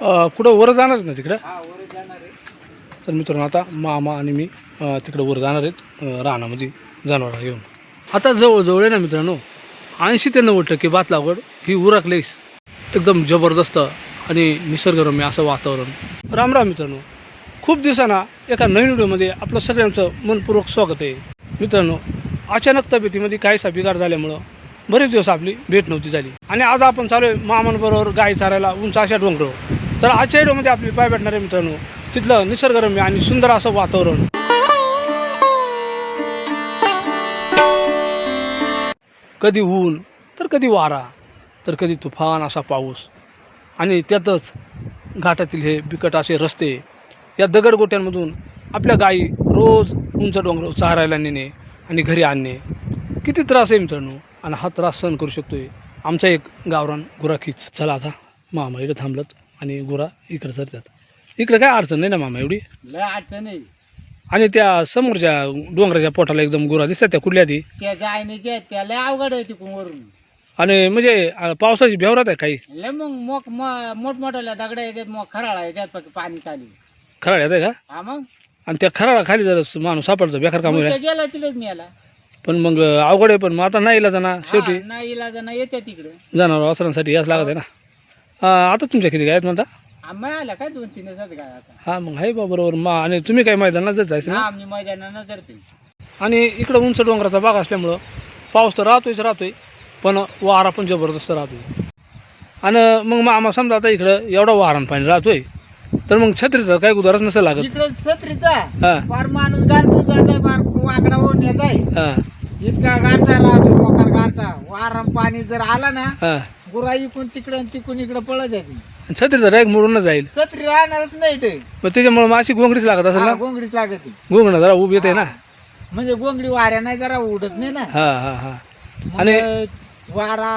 कुठं वर जाणारच ना तिकडं. हा वर जाणार आहे. तर मित्रांनो आता मामा आणि मी तिकडं वर जाणार आहेत रानामध्ये जनावरं घेऊन. आता जवळजवळ आहे ना मित्रांनो 80 ते 90% भात लागवड ही उरकलीस. एकदम जबरदस्त आणि निसर्गरम्य असं वातावरण. राम राम मित्रांनो, खूप दिवसांना एका नवीन व्हिडिओमध्ये आपलं सगळ्यांचं मनपूर्वक स्वागत आहे. मित्रांनो, अचानक तब्येतीमध्ये काहीसा बिघाड झाल्यामुळं बरेच दिवस आपली भेट नव्हती झाली आणि आज आपण चालू आहे मामांबरोबर गाय चारायला उंच अशा डोंगरावर. तर आजच्या व्हिडिओमध्ये आपली पाय भेटणार आहे मित्रांनो तिथलं निसर्गरम्य आणि सुंदर असं वातावरण. कधी ऊन तर कधी वारा तर कधी तुफान असा पाऊस आणि त्यातच घाटातील हे बिकट असे रस्ते. या दगडगोट्यांमधून आपल्या गायी रोज उंच डोंगरावर चारायला नेणे आणि घरी आणणे किती त्रास आहे मित्रांनो. आणि हा त्रास सहन करू शकतोय आमचा एक गावरान गुराखीच. चला आता मामा इकडे थांबलत आणि गुरा इकडे सरतात. इकडे काय अडचण नाही ना मामा एवढी? लय अडचण नाही. आणि त्या समोरच्या डोंगराच्या पोटाला एकदम गुरा दिसतात त्या कुठल्या ती? त्या जायनीच्या आहेत त्या लय अवघड आहे तिकडून वरून. आणि म्हणजे पावसाची बेवरात आहे काही? लय मग मोठमोठ्याला दगड येतात मग खराळा येतात फक्त पाणी खाली. खराळ येत आहे का? हा मग आणि त्या खराळा खाली जर माणूस सापडतो बेकार काम होईल. गेला तिलाच न्यायला. पण मग अवघड आहे. पण मग आता नाही इलाज ना शेवटी. नाही इलाज नाही येते तिकडे जनावर वासरांसाठी याच लागत आहे ना. आता तुमच्या किती काय आहेत म्हणता? आम्ही आला काय 2-3 दिवसात काय आता. हा मग आहे बरोबर. आणि तुम्ही काय मैदानात जायचं ना. आम्ही मैदानानं धरते. आणि इकडं उंच डोंगराचा भाग असल्यामुळं पाऊस तर राहतोय पण वारा पण जबरदस्त राहतोय. आणि मग मामा समजा आता इकडं एवढा वारण पाणी राहतोय तर मग छत्रीचा काही गुजारच नसेल लागत. इकडे छत्रीचा हा फार माणूस गारठून जात फार वाकडा होऊन येत आहे. हा इतका गारठा राहतो मोकार गारठा. वारम पाणी जर आला ना हा गुरा इकून तिकडं तिकून इकडं पळत येते. छत्रीचा रॅग मोडून जाईल. छत्री राहणारच नाही ते. मग त्याच्यामुळे माशी गोंगडीच लागत असेल ना. गोंगडीच लागते. गोंगडं जरा उभी येते ना. म्हणजे गोंगडी वाऱ्या नाही जरा उडत नाही ना. हा हा हा आणि वारा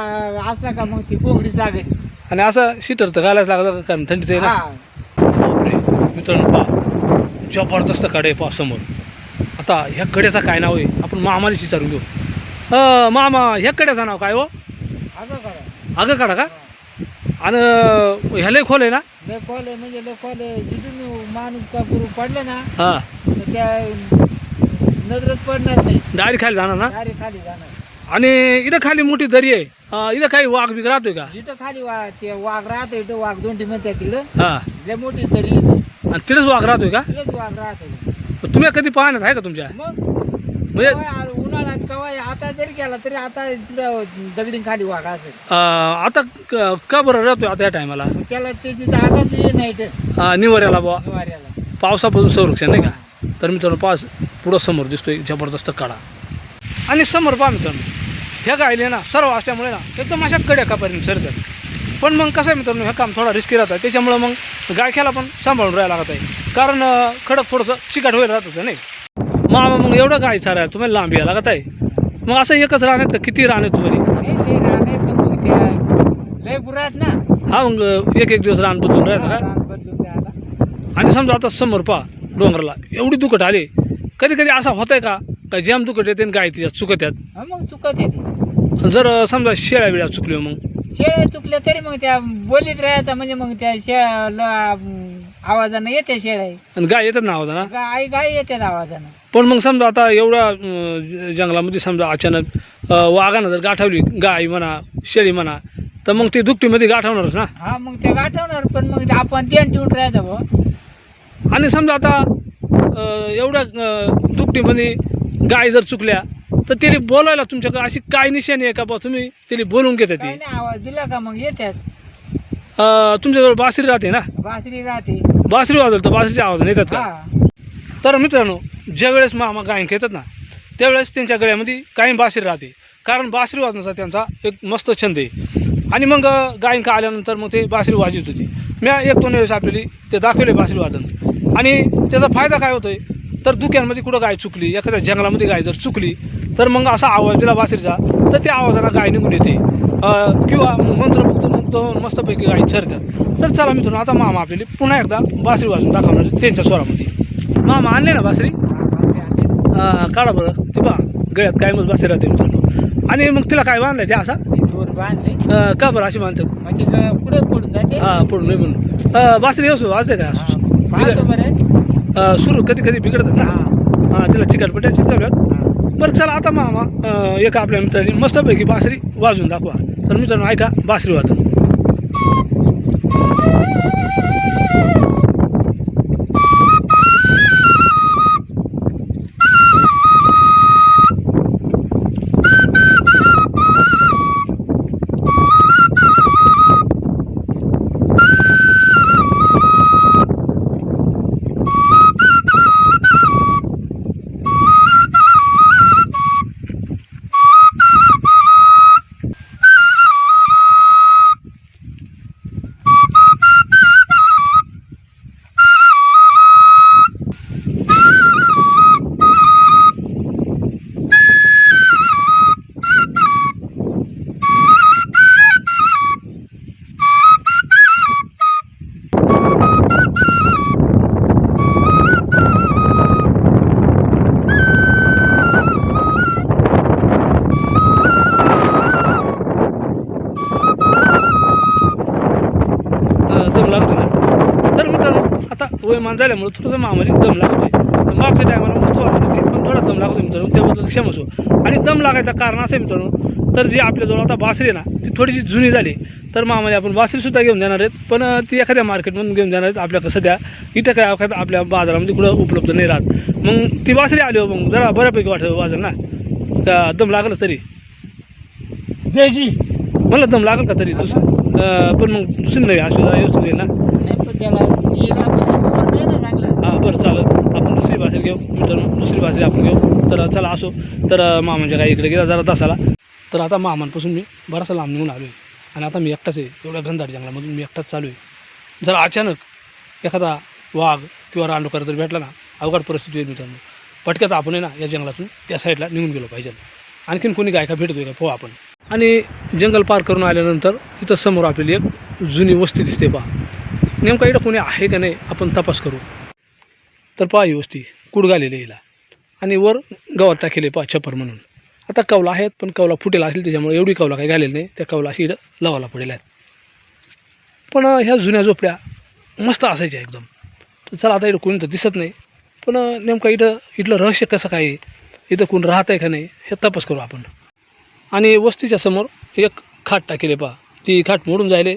असला का मग ती गोंगडीच लागते. आणि असं शीटर तर घालायच लागतं कारण थंडीचं आहे ना. हा बापरे मित्रांनो पहा जबरदस्त कडे आहे पहा समोर. आता ह्या कड्याचं काय नाव आहे आपण मामाला विचारून घेऊ. मामा ह्या कड्याचं नाव काय हो? असं करा. अगं काढा का? आणि ह्या लय खोल आहे ना. लय खोल आहे म्हणजे लय खोल आहे. जिथून माणूसचा गुरु पडला ना हां तर त्या नजरच पडणार नाही. डायरेक्ट खाली जाणार ना. डायरेक्ट खाली जाणार. आणि इथं खाली मोठी दरी आहे. इथं काही वाघ बिघ राहतोय का? जिथं खाली ते वाघ राहतो इथं वाघ 2 म्हणतात तिकडं. हां लय मोठी दरी येते. आणि तिथेच वाघ राहतोय का? तिथंच वाघ राहतो. तुम्ही कधी पाहण्यात आहे का तुमच्या? मग म्हणजे उन्हाळ्यात कवाय आता जरी केला तरी आता तिकडं दगडीन खाली वाघ असेल. आता का बरं राहतोय आता या टायमाला? त्याला त्याची जागाच हे नाही ते निवाऱ्याला बुवा वाऱ्याला. पावसापासून संरक्षण नाही का. तर मित्रांनो पास पुढं समोर दिसतोय जबरदस्त कडा. आणि समोर पहा मित्रांनो ह्या गायले ना सर्व असल्यामुळे ना एकदम अशा कड्या कापर्यंत सरतात. पण मग कसं आहे मित्रांनो हे काम थोडा रिस्की राहतं. त्याच्यामुळं मग गायख्याला पण सांभाळून राहायला लागत आहे कारण खडक थोडंसं चिकाट व्हायला राहत होतं नाही. मग एवढं गाय चारायला तुम्हाला लांब यायला लागत आहे. मग असं एकच राहण्यात का किती राहण्यात तुम्हाला? लय बुरात ना. हा मग एक दिवस रान बदलून राहायचं का? आणि समजा आता समोर पहा डोंगराला एवढी दुखट आली कधी कधी असा होत आहे का जाम दुखट येते आणि गाय तिच्यात चुकत आहेत. मग चुकत येते. जर समजा शेळ्या बिळ्या चुकल्या मग शेळ्या चुकल्या तरी मग त्या बोलीत राहायचा म्हणजे मग त्या शेळ्याला आवाजानं येते शेळ्या. आणि गाय येतात ना आवाजाना. गाय येतात आवाजानं. पण मग समजा आता एवढ्या जंगलामध्ये समजा अचानक वाघानं जर गाठवली गाय म्हणा शेळी म्हणा तर मग ती दुकटीमध्ये गाठवणारच ना. हा मग त्या गाठवणार पण मग आपण ध्यान ठेवून राहायचं भाऊ. आणि समजा आता एवढ्या दुकटीमध्ये गाय जर चुकल्या तर तिने बोलायला तुमच्याकडे अशी काय निशाणी आहे का बा तुम्ही तिने बोलून घेता ती? आवाज दिला का मग येतात. तुमच्याजवळ बासरी राहते ना. बासरी राहते. बासरी वाजवलं तर बासरीचे आवाज येतात का? हा तर मित्रांनो ज्यावेळेस मामा गायन खेळतात ना त्यावेळेस त्यांच्या गळ्यामध्ये कायम बासरी राहते कारण बासरी वाजण्याचा त्यांचा एक मस्त छंद आहे. आणि मग गायन का आल्यानंतर मग ते बासरी वाजवत होती. मी 1-2 वेळेस आपल्याला ते दाखवले बासरी वादन. आणि त्याचा फायदा काय होतोय तर दुक्यांमध्ये कुठं गाय चुकली एखाद्या जंगलामध्ये गाय जर चुकली तर मग असा आवाज दिला बासरीचा तर त्या आवाजाला गाय निघून येते किंवा मंत्रमुग्ध होऊन मस्तपैकी गाय चरतात. तर चला मित्रांनो आता मामा आपल्याला पुन्हा एकदा बासरी वाजून दाखवणार त्यांच्या स्वरामध्ये. मामा आणले ना बासरी? काढा बरं ती पहा गळ्यात काय मग बासरी राहते मित्रांनो. आणि मग तिला काय बांधलं ते असा दोर बांधले का बरं अशी बांधतात? म्हणजे पुढे पडून जाते. हां पडून नाही म्हणून. बासरी असो आज काय असो पाहतो बरं. सुरू कधी कधी बिघडतात ना. हा, तिला चिकटपट्या चिकटव्यात. हा. बरं चला आता मामा एका आपल्या मित्राने मस्तपैकी बासरी वाजून दाखवा. तर मित्रांनो ऐका बासरी वाजून. दम लागतो ना. तर मित्रांनो आता वयमान झाल्यामुळे थोडंसं मामाने दम लागतोय. मागच्या टायमाला मस्त वाजत होती पण थोडा दम लागतो मित्रांनो, त्याबद्दल क्षम असो. आणि दम लागायचं कारण असं आहे मित्रांनो, तर जी आपल्याजवळ आता बासरी आहे ना ती थोडीशी जुनी झाली. तर मामाने आपण बासरीसुद्धा घेऊन देणार आहेत, पण ती एखाद्या मार्केटमधून घेऊन देणार आहेत. आपल्याकडं सध्या इथं काय आपल्या बाजारामध्ये कुठं उपलब्ध नाही राहत. मग ती बासरी आली हो मग जरा बऱ्यापैकी वाजेल ना, का दम लागलच तरी. जयजी. मला दम लागेल का तरी दुसरं पण मग दुसरी नवी असू व्यवस्थित येईल ना. नाही पण त्याला येईल आपल्याला स्वर नाही ना चांगला. हां बरं चालेल, आपण दुसरी बासरी घेऊ मित्रांनो, दुसरी बासरी आपण घेऊ. तर चला असो. तर मामांच्या काही इकडे गेला जरा तासाला. तर आता मामांपासून मी बराचसा लांब निघून आलो आहे आणि आता मी एकटाच आहे. एवढ्या घनदाट जंगलामधून मी एकटाच चालू आहे. जर अचानक एखादा वाघ किंवा रानडुकर जर भेटला ना, अवघड परिस्थिती होईल मित्रांनो. पटक्यात आपण आहे ना या जंगलातून त्या साईडला निघून गेलो पाहिजे. आणखीन कोणी गायका भेटतोय का पोहा आपण. आणि जंगल पार करून आल्यानंतर इथं समोर आपल्याला एक जुनी वस्ती दिसते पहा. नेमका इथं कोणी आहे का नाही आपण तपास करू. तर पहा ही वस्ती कुडगालेली हिला आणि वर गवत टाकेले पहा छपर म्हणून. आता कौला आहेत पण कौला फुटेला असेल त्याच्यामुळे एवढी कौला काही घालेली नाही. त्या कौला अशी इथं लावायला पडेल आहेत. पण ह्या जुन्या झोपड्या मस्त असायच्या एकदम. तर चला आता इथं कोणी तर दिसत नाही, पण नेमका इथलं रहस्य कसं काय आहे, इथं कोण राहत आहे का नाही हे तपास करू आपण. आणि वस्तीच्या समोर एक खाट टाकेले पहा. ती खाट मोडून जायले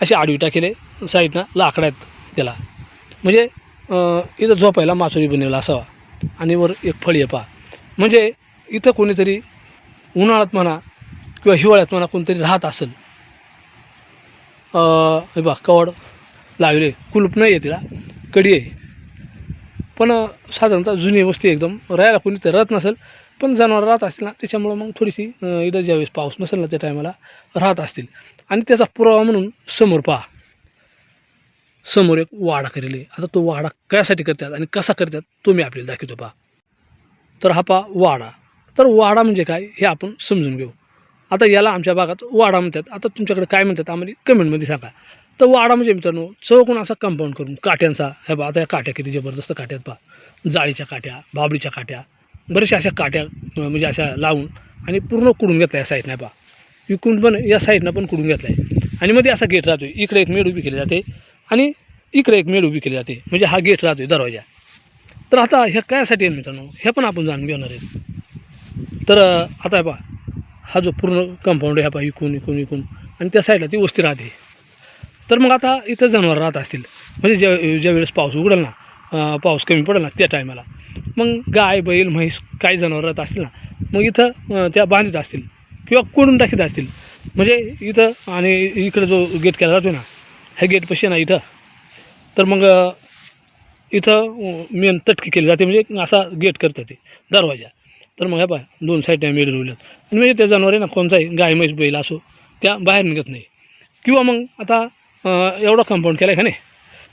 अशी आडवी टाकेले साईडनं लाकडात त्याला, म्हणजे इथं झोपायला माचोरी बनवला असावा. आणि वर एक फळी आहे पहा, म्हणजे इथं कोणीतरी उन्हाळ्यात म्हणा किंवा हिवाळ्यात म्हणा कोणतरी राहत असेल. हे बा कवड लावले, कुलूप नाही आहे तिला, कडी आहे. पण साधारणतः जुनी वस्ती एकदम, राहायला कोणी तर राहत नसेल पण जनावर राहत असतील ना, त्याच्यामुळं मग थोडीशी इथं ज्यावेळेस पाऊस नसेल ना त्या टायमाला राहत असतील. आणि त्याचा पुरावा म्हणून समोर पहा, समोर एक वाडा करेल आहे. आता तो वाडा कशासाठी करतात आणि कसा करतात तो मी आपल्याला दाखवतो पहा. तर हा पहा वाडा. तर वाडा म्हणजे काय हे आपण समजून घेऊ. आता याला आमच्या भागात वाडा म्हणतात. आता तुमच्याकडे काय म्हणतात आम्हाला कमेंटमध्ये सांगा. तर वाडा म्हणजे मित्रांनो चौकोन असा कंपाऊंड करून काट्यांचा, हे बा आता या काट्या किती जबरदस्त काट्यात पहा. जाळीच्या काट्या, बाबळीच्या काट्या, बऱ्याचशा अशा काट्या म्हणजे अशा लावून आणि पूर्ण कुडून घेतला या साईडनं पहा. इकडून पण या साईडनं पण कुडून घेतला आहे. आणि मध्ये असा गेट राहतो. इकडे एक मेड उभी केली जाते आणि इकडे एक मेड उभी केली जाते, म्हणजे हा गेट राहतो दरवाजा. तर आता ह्या कायसाठी आहे मित्रांनो हे पण आपण जाणून घेणार आहे. तर आता पहा हा जो पूर्ण कंपाऊंड आहे पहा, इकून आणि त्या साईडला ती वस्ती राहते. तर मग आता इथं जनावर राहत असतील, म्हणजे ज्या वेळेस पाऊस उघडेल ना, पाऊस कमी पडेल ना त्या टायमाला मग गाय बैल म्हैस काही जनावर राहत असतील ना, मग इथं त्या बांधित असतील किंवा कोडून टाकीत असतील. म्हणजे इथं आणि इकडं जो गेट केला जातो ना, ह्या गेटपाशी ना इथं, तर मग इथं मेन तटकी केली जाते, म्हणजे असा गेट करतात ते दरवाजा. तर मग ह्या पहा दोन साईडने मेड रोवल्यात आणि म्हणजे त्या जनावर आहे ना कोणताही गाय म्हैस बैल असो त्या बाहेर निघत नाही. किंवा मग आता एवढा कंपाऊंड केला आहे का नाही,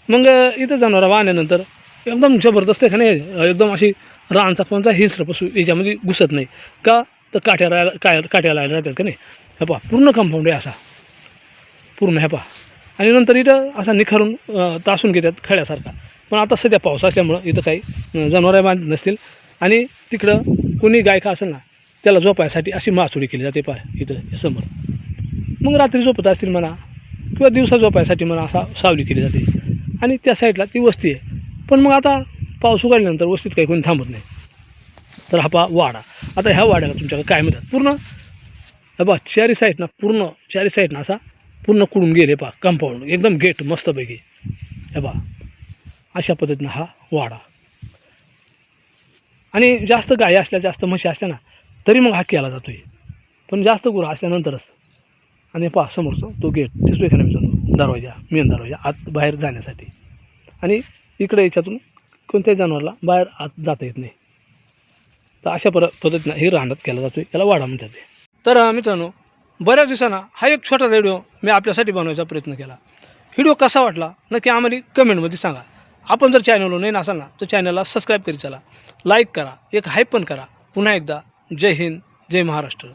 मग इथं जनावरं वाहण्यानंतर एकदम जबरदस्त आहे का नाही, एकदम अशी रानचा कोणता हिंस्र पशु याच्यामध्ये घुसत नाही का. तर काट्या लायला राहतात का नाही. हे पहा पूर्ण कंपाऊंड आहे असा पूर्ण, हे पहा. आणि नंतर इथं असा निखारून तासून घेतात खड्यासारखा. पण आता सध्या पाऊस असल्यामुळं इथं काही जनावरं बांधत नसतील. आणि तिकडं कोणी गायका असेल ना त्याला झोपायसाठी अशी माचोळी केली जाते पहा इथं समोर. मग रात्री झोपत असतील म्हणा किंवा दिवसा झोपायसाठी म्हणा असा सावली केली जाते आणि त्या साईडला ती वस्ती आहे. पण मग आता पाऊस उघडल्यानंतर वस्तीत काही कोणी थांबत नाही. तर हा वाडा, आता ह्या वाड्याला तुमच्याकडे काय म्हणतात, पूर्ण चारी साईडनं पूर्ण चारी साईडनं असा पूर्ण कुडून गेले कंपाऊंड एकदम गेट मस्तपैकी. अशा पद्धतीनं हा वाडा. आणि जास्त गाय असल्या जास्त म्हशी असल्या ना तरी मग हा केला जातो आहे, पण जास्त गुरं असल्यानंतरच. आणि समोरचं तो गेट दिसतोय का नाही मित्रांनो, दरवाजा, मेन दरवाजा आत बाहेर जाण्यासाठी. आणि इकडे याच्यातून कोणत्याही जनावरला बाहेर आत जाता येत नाही. तर अशा पद्धतीनं हे राहण्यात केला जातो आहे, याला वाडा म्हणतात. तर मित्रांनो, बऱ्याच दिवसांना हा एक छोटा व्हिडिओ मी आपल्यासाठी बनवायचा प्रयत्न केला. व्हिडिओ कसा वाटला नक्की आम्हाला कमेंटमध्ये सांगा. आपण जर चॅनलवर नवीन असाल ना तर चॅनलला सबस्क्राईब करीत चला, लाईक करा, एक हाईप पण करा. पुन्हा एकदा जय हिंद, जय महाराष्ट्र.